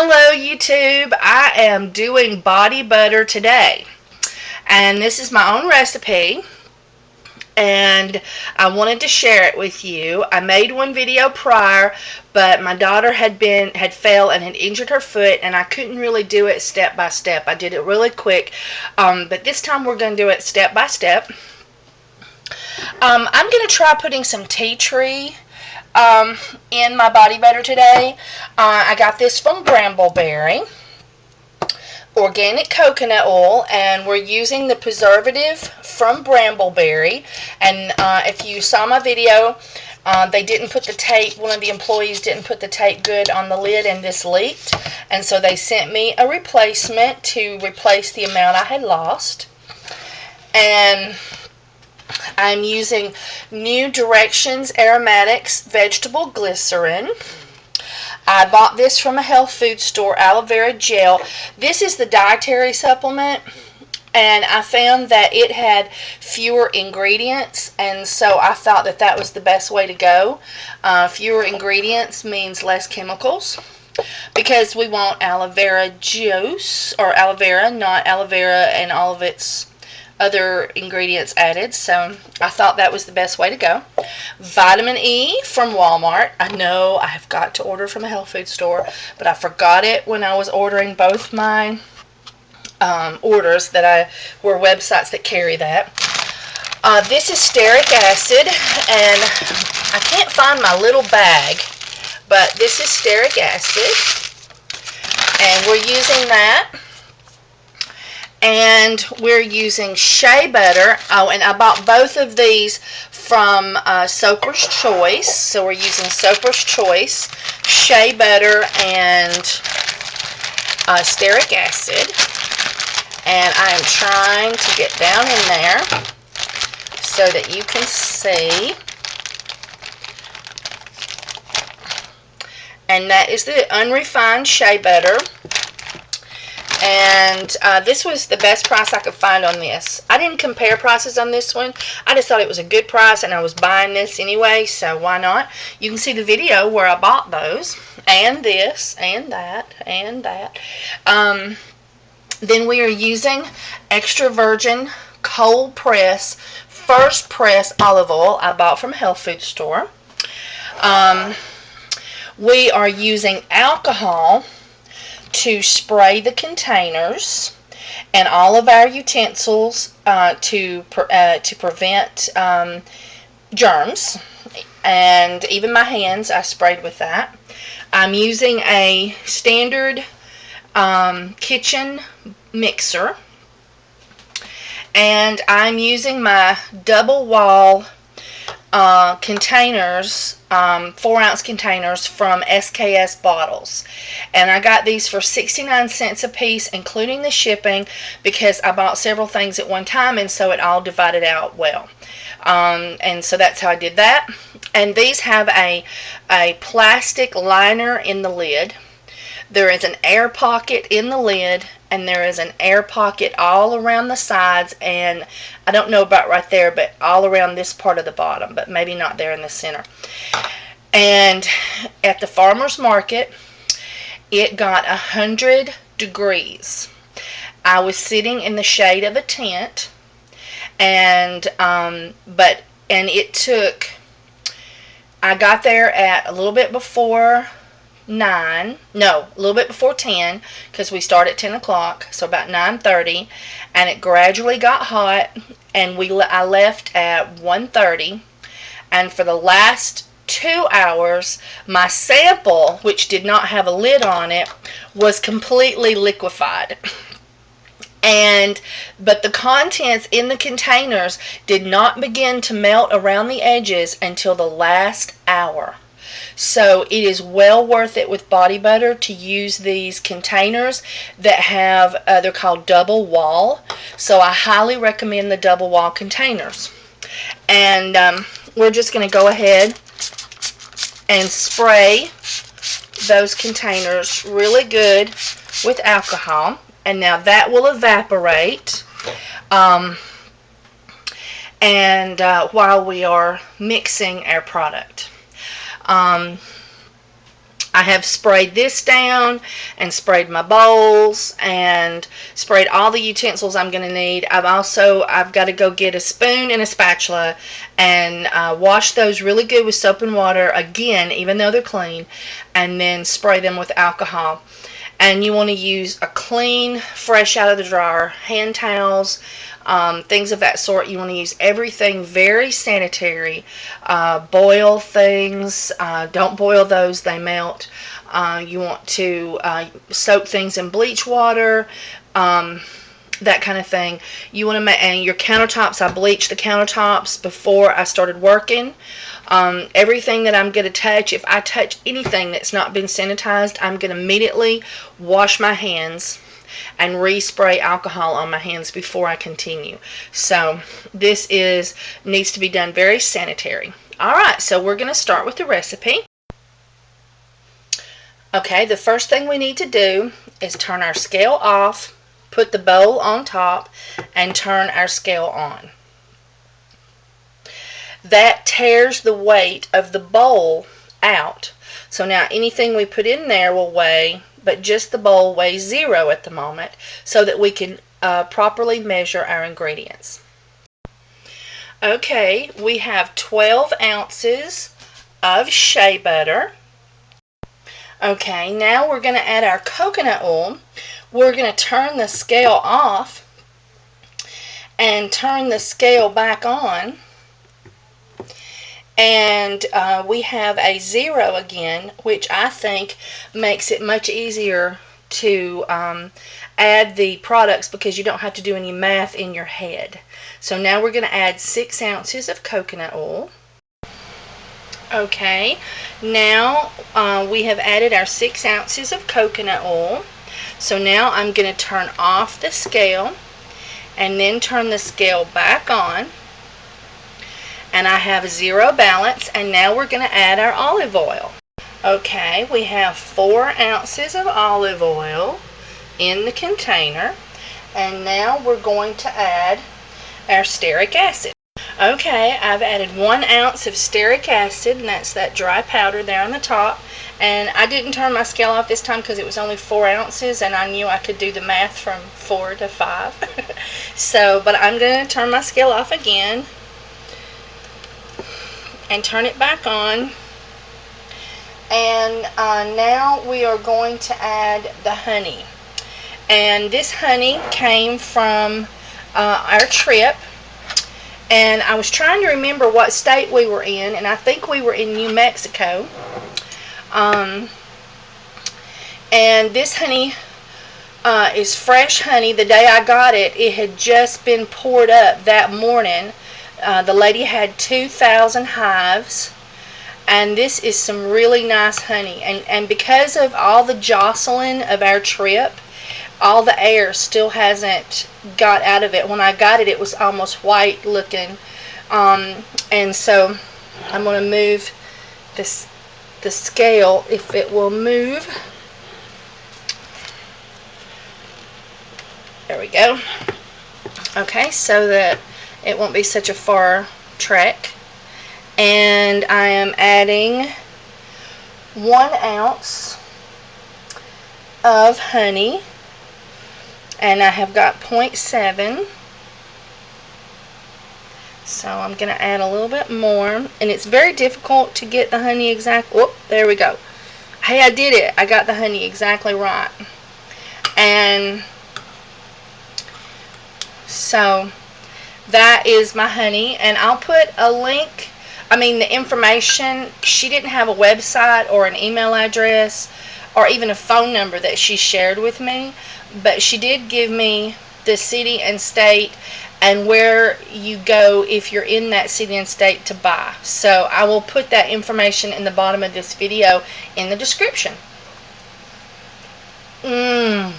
Hello YouTube, I am doing body butter today, and this is my own recipe, and I wanted to share it with you. I made one video prior, but my daughter had fell and had injured her foot, and I couldn't really do it step by step. I did it really quick, but this time we're going to do it step by step. I'm going to try putting some tea tree in my body butter today. I got this from Brambleberry, organic coconut oil, and we're using the preservative from Brambleberry. And if you saw my video, they didn't put the tape, one of the employees didn't put the tape good on the lid, and this leaked, and so they sent me a replacement to replace the amount I had lost. And I'm using New Directions Aromatics Vegetable Glycerin. I bought this from a health food store, aloe vera gel. This is the dietary supplement, and I found that it had fewer ingredients, and so I thought that that was the best way to go. Fewer ingredients means less chemicals, because we want aloe vera juice, or aloe vera, not aloe vera and all of its other ingredients added, so I thought that was the best way to go. Vitamin E from Walmart. I know I have got to order from a health food store, but I forgot it when I was ordering both my orders that were websites that carry that. This is stearic acid, and I can't find my little bag, but this is stearic acid, and we're using that. And we're using Shea Butter. Oh, and I bought both of these from Soaper's Choice. So we're using Soaper's Choice, Shea Butter, and stearic acid. And I am trying to get down in there so that you can see. And that is the unrefined Shea Butter. And this was the best price I could find on this. I didn't compare prices on this one. I just thought it was a good price, and I was buying this anyway, so why not? You can see the video where I bought those, and this, and that, and that. Then we are using extra virgin cold press, first press olive oil I bought from a health food store. We are using alcohol to spray the containers and all of our utensils to prevent germs, and even my hands I sprayed with that. I'm using a standard kitchen mixer, and I'm using my double wall containers, 4-ounce containers from SKS Bottles, and I got these for 69 cents a piece, including the shipping, because I bought several things at one time, and so it all divided out well. And so that's how I did that. And these have a plastic liner in the lid. There is an air pocket in the lid, and there is an air pocket all around the sides, and I don't know about right there, but all around this part of the bottom, but maybe not there in the center. And at the farmer's market, it got 100 degrees. I was sitting in the shade of a tent, and it took, I got there at a little bit before 9, no, a little bit before 10, because we start at 10 o'clock, so about 9:30, and it gradually got hot, and I left at 1:30, and for the last 2 hours, my sample, which did not have a lid on it, was completely liquefied. But the contents in the containers did not begin to melt around the edges until the last hour. So it is well worth it with body butter to use these containers that have, they're called double wall. So I highly recommend the double wall containers. And we're just going to go ahead and spray those containers really good with alcohol. And now that will evaporate. While we are mixing our product. I I have sprayed this down and sprayed my bowls and sprayed all the utensils I'm going to need. I've got to go get a spoon and a spatula and wash those really good with soap and water again, even though they're clean, and then spray them with alcohol. And you want to use a clean, fresh out of the dryer, hand towels, things of that sort. You want to use everything very sanitary. Boil things. Don't boil those, they melt. You want to soak things in bleach water, that kind of thing. You want to make, and your countertops, I bleached the countertops before I started working. Everything that I'm going to touch, if I touch anything that's not been sanitized, I'm going to immediately wash my hands and respray alcohol on my hands before I continue. So this needs to be done very sanitary. Alright, so we're going to start with the recipe. Okay, the first thing we need to do is turn our scale off, put the bowl on top, and turn our scale on. That tears the weight of the bowl out. So now anything we put in there will weigh, but just the bowl weighs 0 at the moment, so that we can properly measure our ingredients. Okay, we have 12 ounces of shea butter. Okay, now we're going to add our coconut oil. We're going to turn the scale off and turn the scale back on. And we have a 0 again, which I think makes it much easier to add the products because you don't have to do any math in your head. So now we're going to add 6 ounces of coconut oil. Okay, now we have added our 6 ounces of coconut oil. So now I'm going to turn off the scale and then turn the scale back on. And I have 0 balance, and now we're going to add our olive oil. Okay, we have 4 ounces of olive oil in the container, and now we're going to add our stearic acid. Okay, I've added 1 ounce of stearic acid, and that's that dry powder there on the top. And I didn't turn my scale off this time because it was only 4 ounces, and I knew I could do the math from 4 to 5. So, but I'm going to turn my scale off again and turn it back on. And now we are going to add the honey. And this honey came from our trip. And I was trying to remember what state we were in, and I think we were in New Mexico. And this honey is fresh honey. The day I got it, it had just been poured up that morning. The lady had 2,000 hives, and this is some really nice honey. And because of all the jostling of our trip, all the air still hasn't got out of it. When I got it, it was almost white looking. And so I'm going to move the scale, if it will move. There we go. Okay, so that it won't be such a far trek. And I am adding 1 ounce of honey, and I have got 0.7. So I'm going to add a little bit more, and it's very difficult to get the honey exact. Whoop, there we go. Hey, I did it. I got the honey exactly right. And so that is my honey, and I'll put a link, the information. She didn't have a website or an email address or even a phone number that she shared with me, but she did give me the city and state and where you go if you're in that city and state to buy. So I will put that information in the bottom of this video in the description. I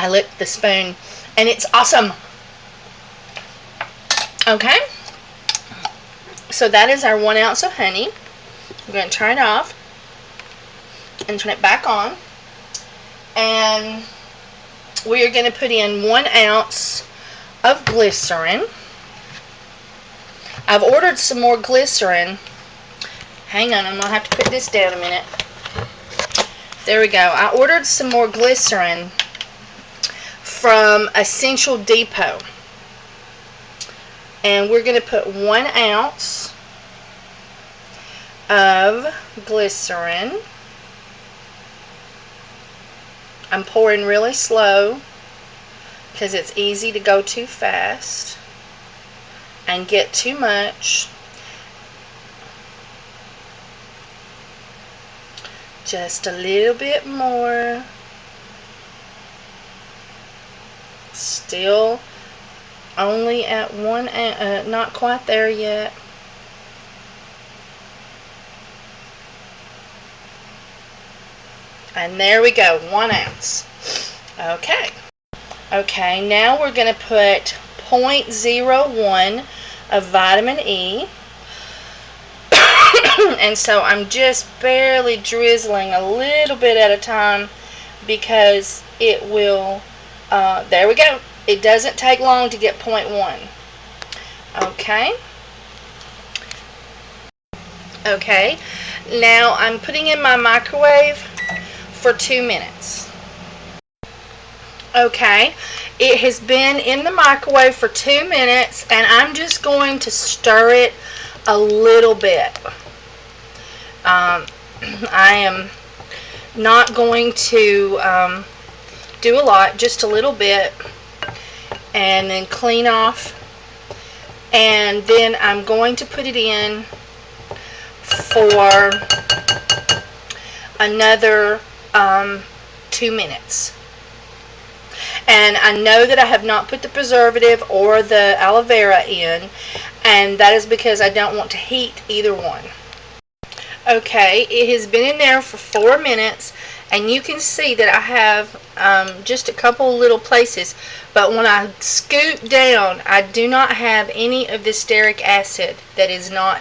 licked the spoon, and it's awesome. Okay, so that is our 1 ounce of honey. I'm going to turn it off and turn it back on, and we are going to put in 1 ounce of glycerin. I've ordered some more glycerin. Hang on, I'm going to have to put this down a minute. There we go. I ordered some more glycerin from Essential Depot. And we're going to put 1 ounce of glycerin. I'm pouring really slow because it's easy to go too fast and get too much. Just a little bit more. Still only at 1 ounce, not quite there yet. And there we go, 1 ounce. Okay. Okay, now we're going to put 0.01 of vitamin E. And so I'm just barely drizzling a little bit at a time because it will, there we go. It doesn't take long to get 0.1. Okay. Okay. Now I'm putting in my microwave for 2 minutes. Okay. It has been in the microwave for 2 minutes and I'm just going to stir it a little bit. I am not going to do a lot, just a little bit, and then clean off, and then I'm going to put it in for another 2 minutes. And I know that I have not put the preservative or the aloe vera in, and that is because I don't want to heat either one. Okay, it has been in there for 4 minutes, and you can see that I have just a couple little places, but when I scoop down, I do not have any of the stearic acid that is not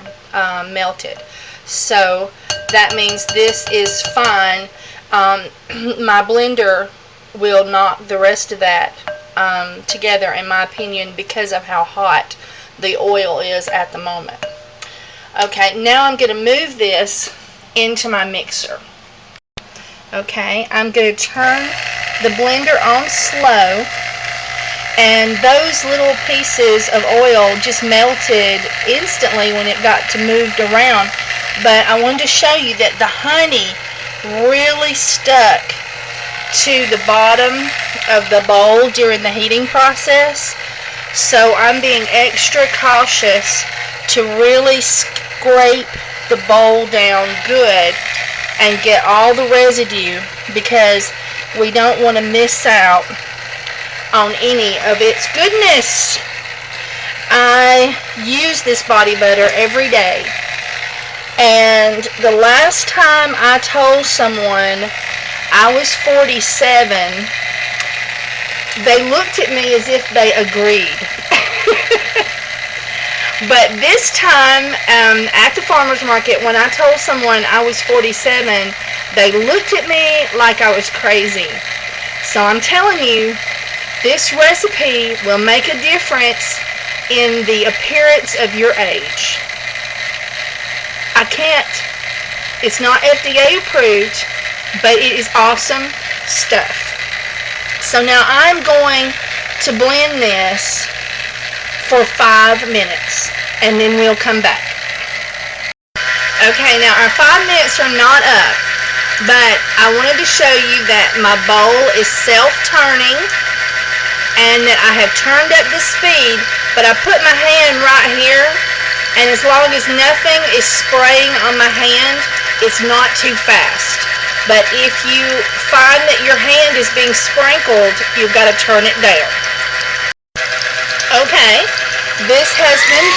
melted. So that means this is fine. My blender will knock the rest of that together, in my opinion, because of how hot the oil is at the moment. Okay, now I'm going to move this into my mixer. Okay, I'm going to turn the blender on slow, and those little pieces of oil just melted instantly when it got to moved around. But I wanted to show you that the honey really stuck to the bottom of the bowl during the heating process. So I'm being extra cautious to really scrape the bowl down good and get all the residue, because we don't want to miss out on any of its goodness. I use this body butter every day, and the last time I told someone I was 47, they looked at me as if they agreed. But this time, at the farmer's market, when I told someone I was 47, they looked at me like I was crazy. So I'm telling you, this recipe will make a difference in the appearance of your age. I can't, it's not FDA approved, but it is awesome stuff. So now I'm going to blend this for 5 minutes, and then we'll come back. Okay, now our 5 minutes are not up, but I wanted to show you that my bowl is self-turning and that I have turned up the speed, but I put my hand right here, and as long as nothing is spraying on my hand, it's not too fast. But if you find that your hand is being sprinkled, you've got to turn it down. Okay, this has been,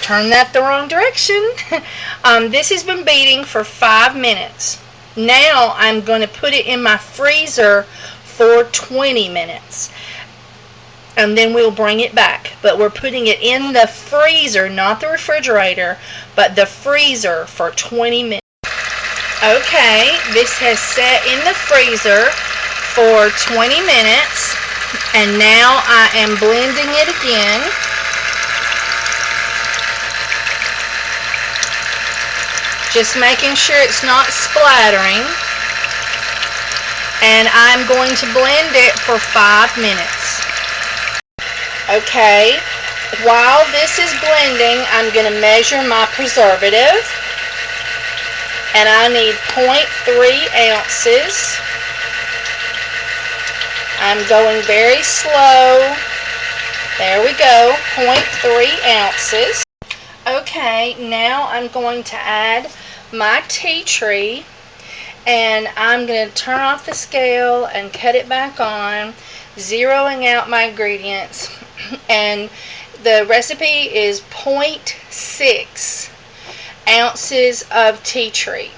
turn that the wrong direction. This has been beating for 5 minutes. Now I'm going to put it in my freezer for 20 minutes. And then we'll bring it back. But we're putting it in the freezer, not the refrigerator, but the freezer for 20 minutes. Okay, this has sat in the freezer for 20 minutes. And now I am blending it again. Just making sure it's not splattering. and I'm going to blend it for 5 minutes. Okay, while this is blending, I'm going to measure my preservative, and I need 0.3 ounces. I'm going very slow. There we go, 0.3 ounces. Okay, now I'm going to add my tea tree, and I'm going to turn off the scale and cut it back on, zeroing out my ingredients. And the recipe is 0.6 ounces of tea tree.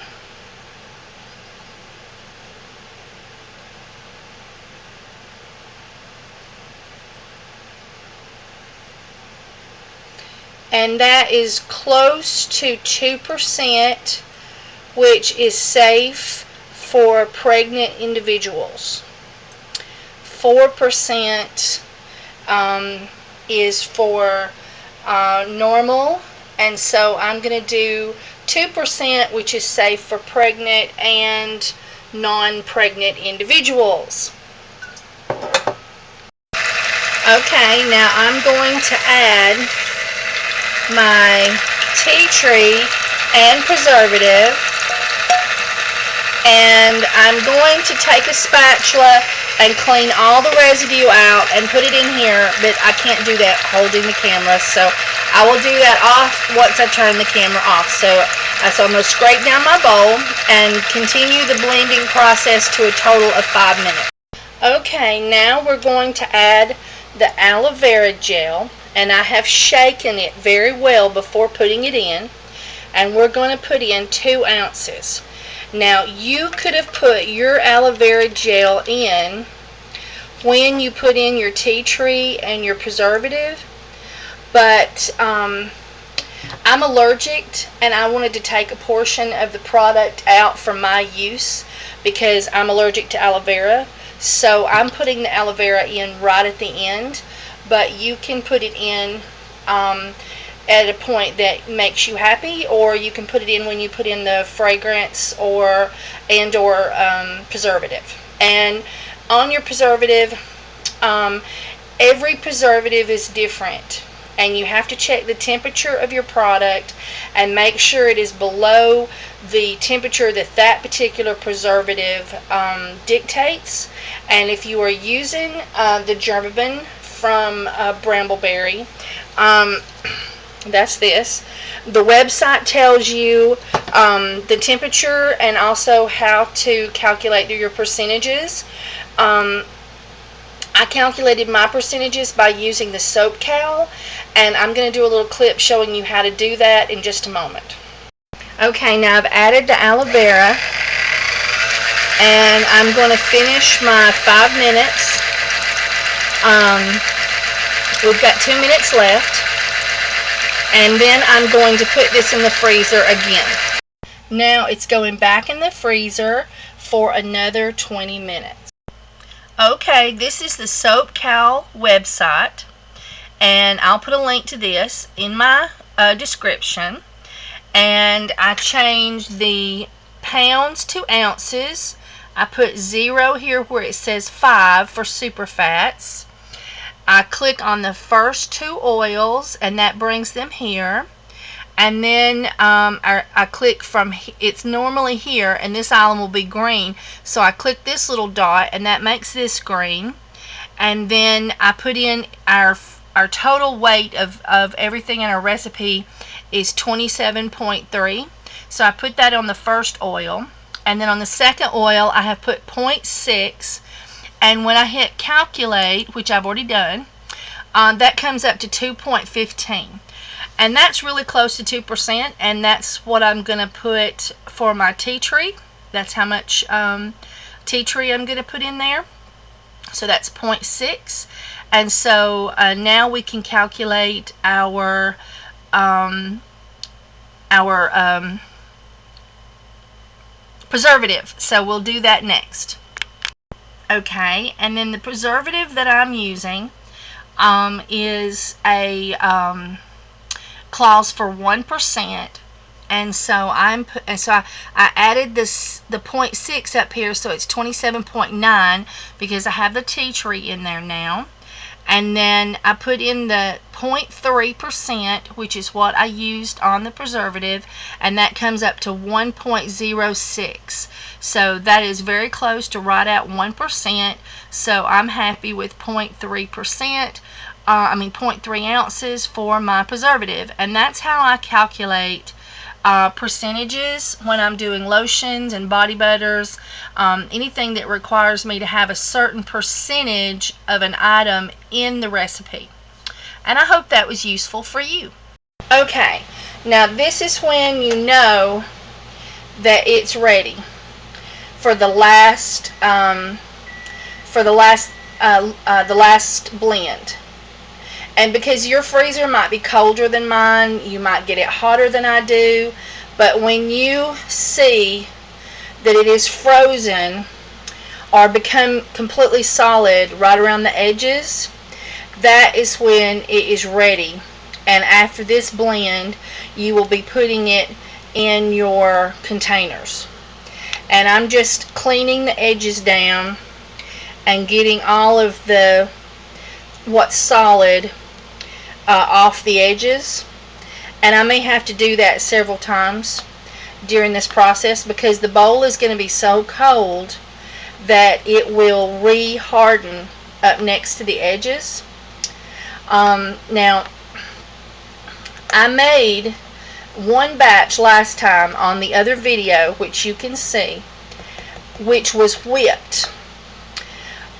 And that is close to 2%, which is safe for pregnant individuals. 4% is for normal, and so I'm going to do 2%, which is safe for pregnant and non-pregnant individuals. Okay, now I'm going to add my tea tree and preservative, and I'm going to take a spatula and clean all the residue out and put it in here, but I can't do that holding the camera, so I will do that off once I turn the camera off. So I'm going to scrape down my bowl and continue the blending process to a total of 5 minutes. Okay, now we're going to add the aloe vera gel, and I have shaken it very well before putting it in, and we're going to put in 2 ounces. Now, you could have put your aloe vera gel in when you put in your tea tree and your preservative, but I'm allergic, and I wanted to take a portion of the product out for my use because I'm allergic to aloe vera. So I'm putting the aloe vera in right at the end, but you can put it in at a point that makes you happy, or you can put it in when you put in the fragrance or preservative. And on your preservative, every preservative is different, and you have to check the temperature of your product and make sure it is below the temperature that that particular preservative dictates. And if you are using the Germaben from Brambleberry, that's this. The website tells you the temperature and also how to calculate your percentages. I calculated my percentages by using the soap cowl, and I'm going to do a little clip showing you how to do that in just a moment. Okay, now I've added the aloe vera, and I'm going to finish my 5 minutes. We've got 2 minutes left, and then I'm going to put this in the freezer again. Now it's going back in the freezer for another 20 minutes. Okay, this is the Soap Cowl website, and I'll put a link to this in my description. And I changed the pounds to ounces. I put 0 here where it says 5 for super fats. I click on the first 2 oils, and that brings them here. And then I click from, it's normally here, and this island will be green, so I click this little dot, and that makes this green. And then I put in our total weight of everything in our recipe is 27.3, so I put that on the first oil. And then on the second oil I have put 0.6, and when I hit calculate, which I've already done, that comes up to 2.15. And that's really close to 2%, and that's what I'm going to put for my tea tree. That's how much tea tree I'm going to put in there. So that's 0.6. And so now we can calculate our preservative. So we'll do that next. Okay, and then the preservative that I'm using is a clause for 1%, And so I added the 0.6 up here, so it's 27.9 because I have the tea tree in there now. And then I put in the 0.3%, which is what I used on the preservative, and that comes up to 1.06. So that is very close to right at 1%. So I'm happy with 0.3%. 0.3 ounces for my preservative, and that's how I calculate percentages when I'm doing lotions and body butters, anything that requires me to have a certain percentage of an item in the recipe. And I hope that was useful for you. Okay, now this is when you know that it's ready for the last blend. And because your freezer might be colder than mine, you might get it hotter than I do, but when you see that it is frozen or become completely solid right around the edges, that is when it is ready. And after this blend, you will be putting it in your containers. And I'm just cleaning the edges down and getting all of what's solid off the edges, and I may have to do that several times during this process because the bowl is going to be so cold that it will re-harden up next to the edges. Now I made one batch last time on the other video, which you can see, which was whipped,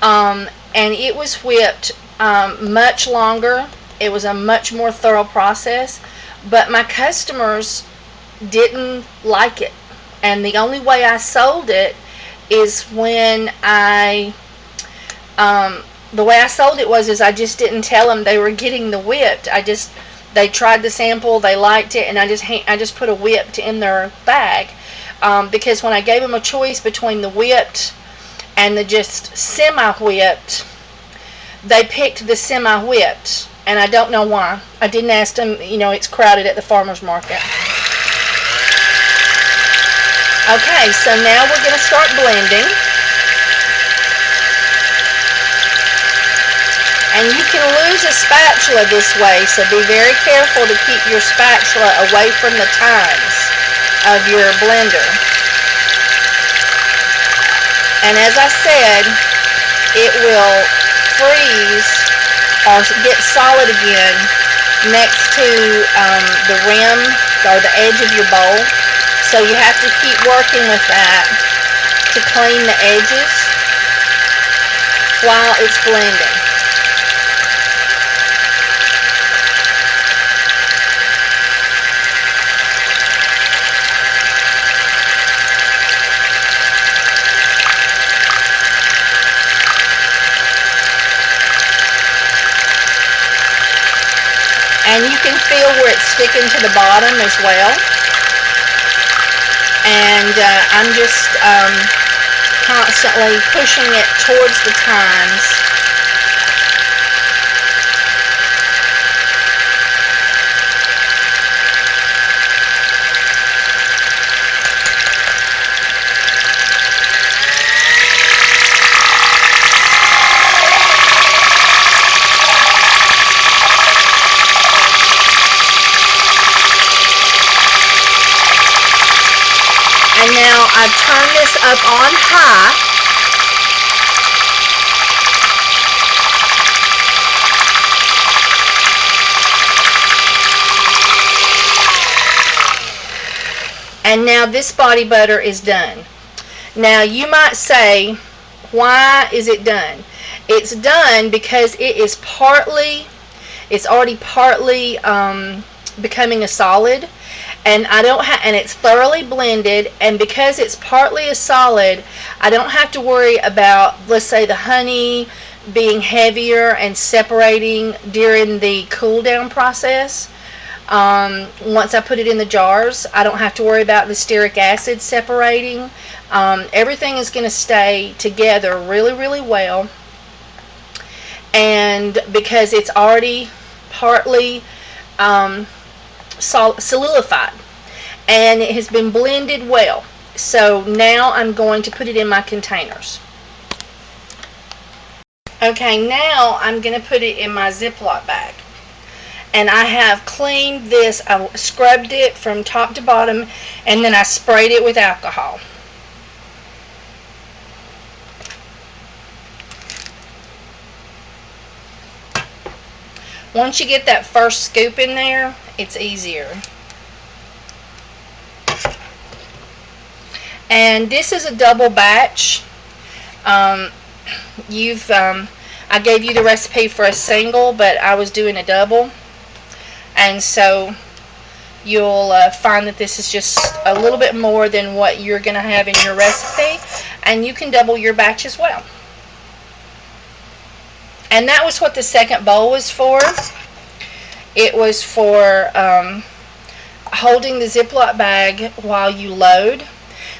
and it was whipped much longer. It was a much more thorough process, but my customers didn't like it. And the only way I sold it is when the way I sold it was I just didn't tell them they were getting the whipped. They tried the sample, they liked it, and I just put a whipped in their bag. Because when I gave them a choice between the whipped and the just semi-whipped, they picked the semi-whipped. And I don't know why. I didn't ask them, it's crowded at the farmer's market. Okay, so now we're going to start blending. And you can lose a spatula this way, so be very careful to keep your spatula away from the tines of your blender. And as I said, it will freeze or get solid again next to the rim or the edge of your bowl. So you have to keep working with that to clean the edges while it's blending. And you can feel where it's sticking to the bottom as well. And I'm just constantly pushing it towards the tines. And now I've turned this up on high. And now this body butter is done. Now you might say, why is it done? It's done because it's already partly becoming a solid. And and it's thoroughly blended, and because it's partly a solid, I don't have to worry about, let's say, the honey being heavier and separating during the cool down process. Once I put it in the jars, I don't have to worry about the stearic acid separating. Everything is going to stay together really, really well. And because it's already partly solidified. and it has been blended well. So now I'm going to put it in my containers. Okay, now I'm going to put it in my Ziploc bag. And I have cleaned this, I scrubbed it from top to bottom, and then I sprayed it with alcohol. Once you get that first scoop in there, it's easier. And this is a double batch. I gave you the recipe for a single, but I was doing a double. And so you'll find that this is just a little bit more than what you're going to have in your recipe. And you can double your batch as well. And that was what the second bowl was for. It was for holding the Ziploc bag while you load.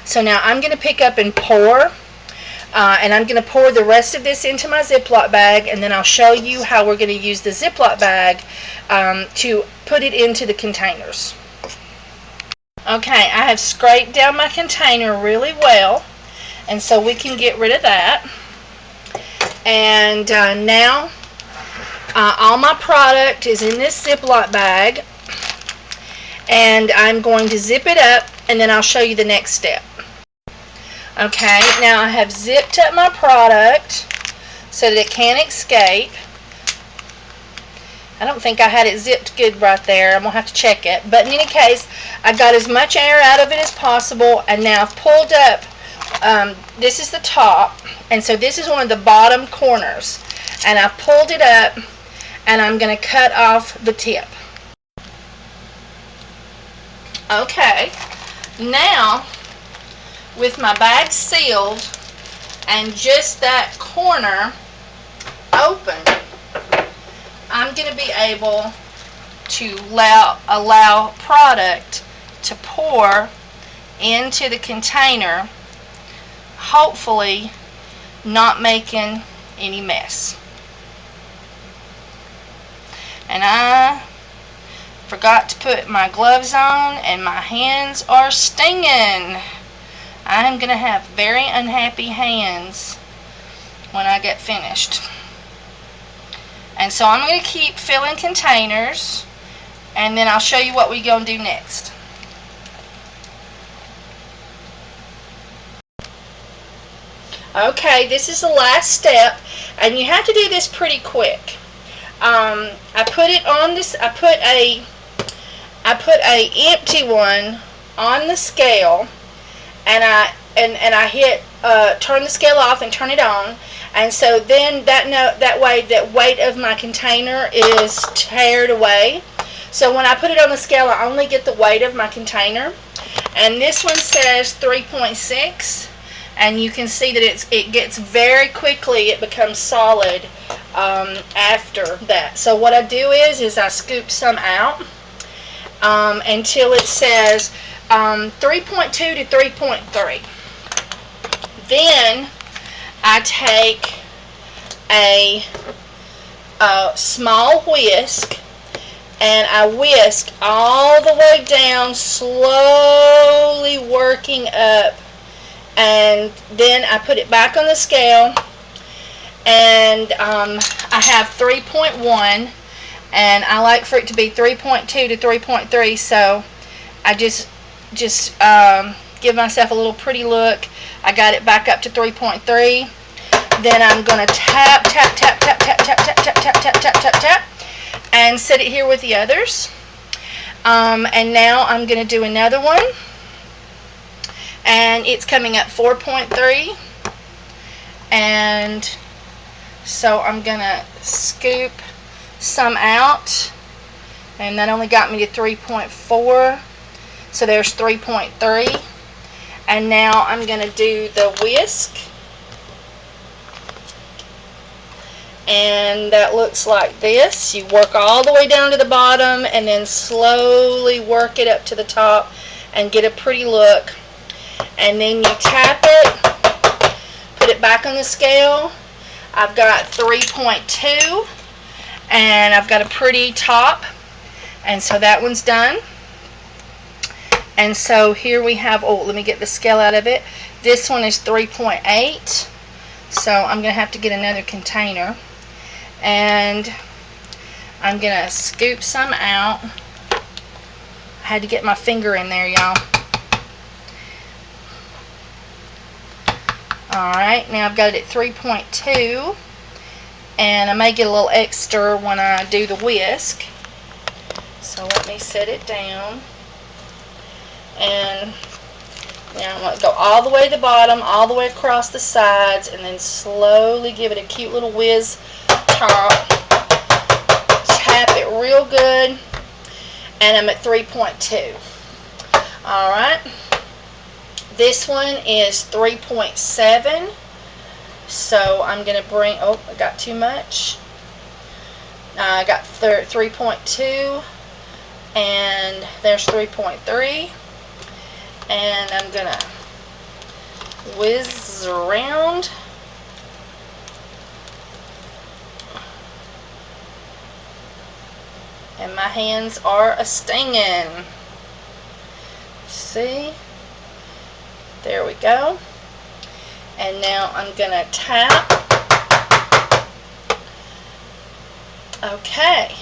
So now I'm going to pick up and pour. And I'm going to pour the rest of this into my Ziploc bag, and then I'll show you how we're going to use the Ziploc bag to put it into the containers. Okay, I have scraped down my container really well, and so we can get rid of that. And now all my product is in this Ziploc bag, and I'm going to zip it up, and then I'll show you the next step. Okay, now I have zipped up my product so that it can't escape. I don't think I had it zipped good right there. I'm going to have to check it. But in any case, I got as much air out of it as possible, and now I've pulled up. This is the top, and so this is one of the bottom corners. And I've pulled it up, and I'm going to cut off the tip. Okay, now with my bag sealed and just that corner open, I'm going to be able to allow product to pour into the container, hopefully not making any mess. And I forgot to put my gloves on, and my hands are stinging. I'm going to have very unhappy hands when I get finished. And so I'm going to keep filling containers, and then I'll show you what we're going to do next. Okay, this is the last step, and you have to do this pretty quick. I put it on this. I put a empty one on the scale. And I hit turn the scale off and turn it on, and so then that way the weight of my container is teared away. So when I put it on the scale, I only get the weight of my container. And this one says 3.6, and you can see that it gets very quickly, it becomes solid after that. So what I do is I scoop some out until it says 3.2 to 3.3. Then I take a small whisk, and I whisk all the way down, slowly working up, and then I put it back on the scale, and I have 3.1, and I like for it to be 3.2 to 3.3, so I just give myself a little pretty look. I got it back up to 3.3. Then I'm going to tap, tap, tap, tap, tap, tap, tap, tap, tap, tap, tap, tap, tap, and set it here with the others. And now I'm going to do another one, and it's coming up 4.3. And so I'm going to scoop some out, and that only got me to 3.4. So there's 3.3. And now I'm going to do the whisk. And that looks like this. You work all the way down to the bottom and then slowly work it up to the top and get a pretty look. And then you tap it, put it back on the scale. I've got 3.2, and I've got a pretty top. And so that one's done. And so here we have, oh, let me get the scale out of it. This one is 3.8. So I'm going to have to get another container. And I'm going to scoop some out. I had to get my finger in there, y'all. Alright, now I've got it at 3.2. And I may get a little extra when I do the whisk. So let me set it down. And now I'm going to go all the way to the bottom, all the way across the sides, and then slowly give it a cute little whiz top. Tap it real good. And I'm at 3.2. Alright. This one is 3.7. So I'm going to bring, oh, I got too much. I got 3.2. And there's 3.3. And I'm going to whiz around. And my hands are a-stinging. See? There we go. And now I'm going to tap. Okay.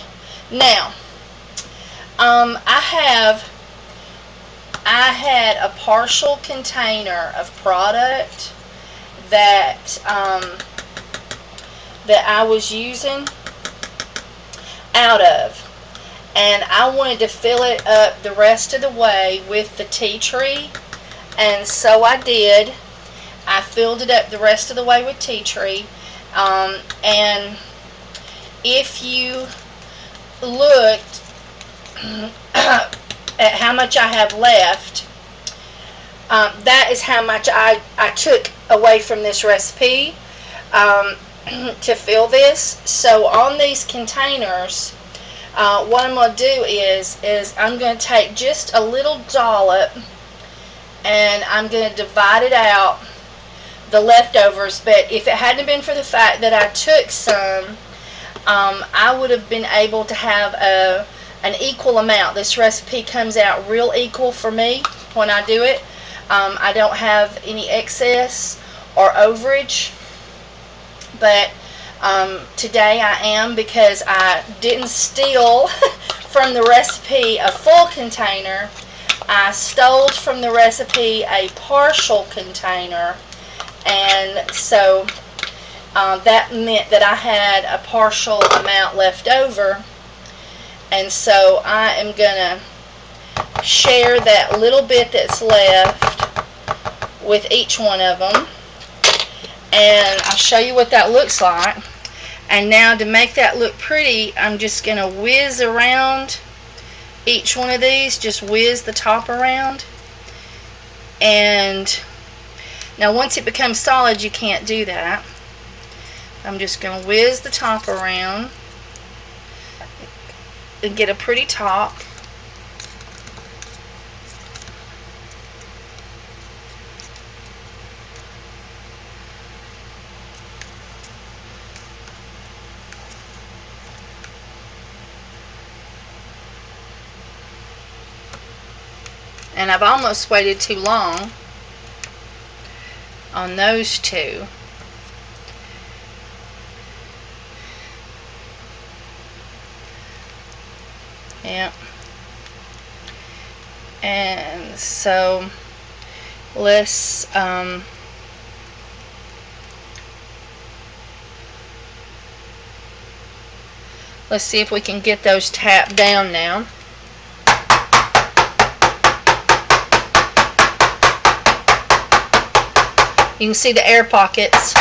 Now, I had a partial container of product that that I was using out of, and I wanted to fill it up the rest of the way with the tea tree, and so I did. I filled it up the rest of the way with tea tree, and if you looked at how much I have left, that is how much I took away from this recipe to fill this. So on these containers, what I'm going to do is I'm going to take just a little dollop and I'm going to divide it out, the leftovers. But if it hadn't been for the fact that I took some, I would have been able to have an equal amount. This recipe comes out real equal for me when I do it. I don't have any excess or overage, but today I am, because I didn't steal from the recipe a full container. I stole from the recipe a partial container, and so that meant that I had a partial amount left over. And so I am going to share that little bit that's left with each one of them. And I'll show you what that looks like. And now to make that look pretty, I'm just going to whiz around each one of these. Just whiz the top around. And now once it becomes solid, you can't do that. I'm just going to whiz the top around and get a pretty top. And I've almost waited too long on those two. Yep. And so let's see if we can get those tapped down now. You can see the air pockets,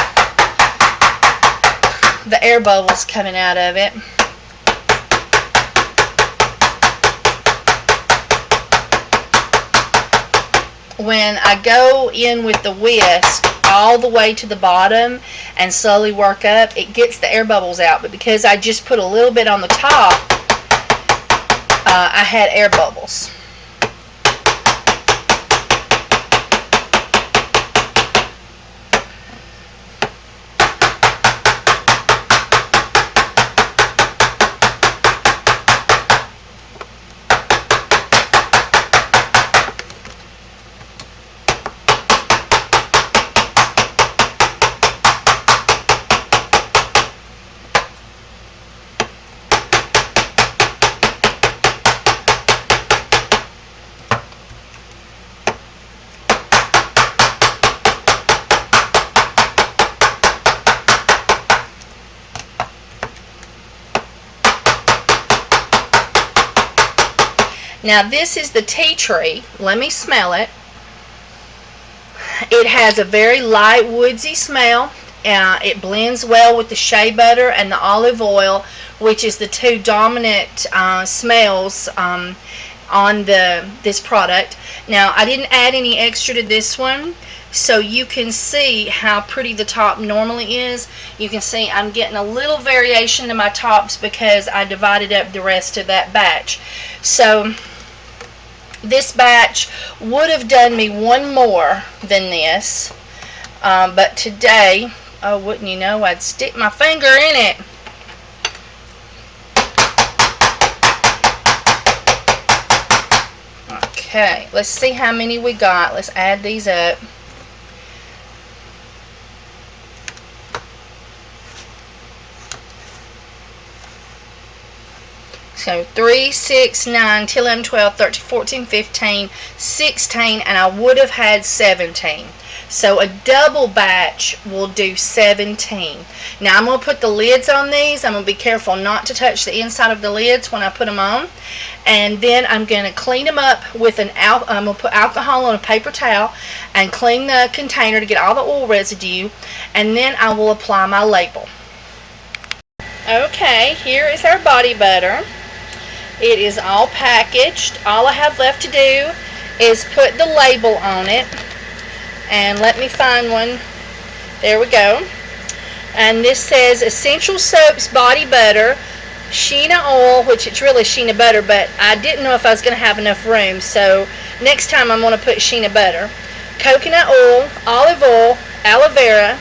the air bubbles coming out of it. When I go in with the whisk all the way to the bottom and slowly work up, it gets the air bubbles out. But because I just put a little bit on the top, I had air bubbles. Now this is the tea tree. Let me smell it. It has a very light woodsy smell. It blends well with the shea butter and the olive oil, which is the two dominant smells on this product. Now I didn't add any extra to this one, so you can see how pretty the top normally is. You can see I'm getting a little variation to my tops because I divided up the rest of that batch. So this batch would have done me one more than this, but today, oh, wouldn't you know, I'd stick my finger in it. Okay, let's see how many we got. Let's add these up. So 3, 6, 9, 10, 11, 12, 13, 14, 15, 16, and I would have had 17. So a double batch will do 17. Now I'm going to put the lids on these. I'm going to be careful not to touch the inside of the lids when I put them on. And then I'm going to clean them up with I'm going to put alcohol on a paper towel and clean the container to get all the oil residue. And then I will apply my label. Okay, here is our body butter. It is all packaged. All I have left to do is put the label on it. And let me find one. There we go. And this says Essential Soaps Body Butter, Shea Oil, which it's really Shea Butter, but I didn't know if I was going to have enough room, so next time I'm going to put Shea Butter. Coconut oil, olive oil, aloe vera,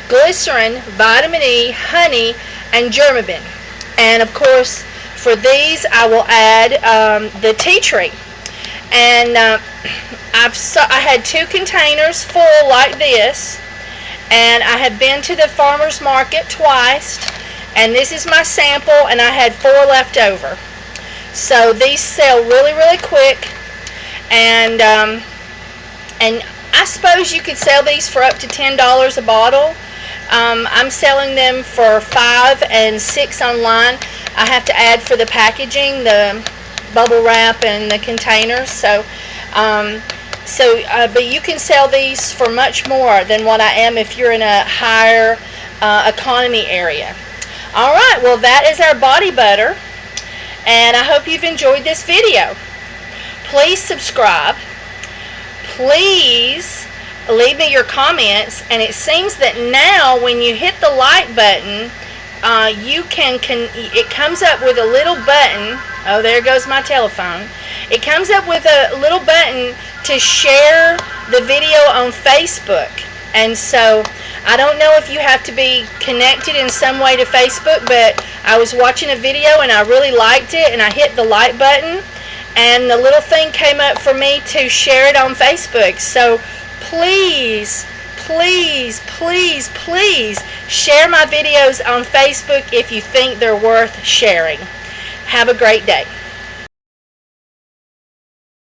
glycerin, vitamin E, honey, and Germaben. And of course, for these I will add the tea tree. And I had 2 containers full like this, and I have been to the farmer's market twice, and this is my sample, and I had 4 left over. So these sell really, really quick, and I suppose you could sell these for up to $10 a bottle. I'm selling them for $5 and $6 online. I have to add for the packaging, the bubble wrap and the containers. But you can sell these for much more than what I am if you're in a higher economy area. Alright, well that is our body butter, and I hope you've enjoyed this video. Please subscribe. Please leave me your comments, and it seems that now when you hit the like button, it comes up with a little button. Oh, there goes my telephone. It comes up with a little button to share the video on Facebook. And so I don't know if you have to be connected in some way to Facebook, but I was watching a video and I really liked it, and I hit the like button, and the little thing came up for me to share it on Facebook. So please, please, please, please share my videos on Facebook if you think they're worth sharing. Have a great day.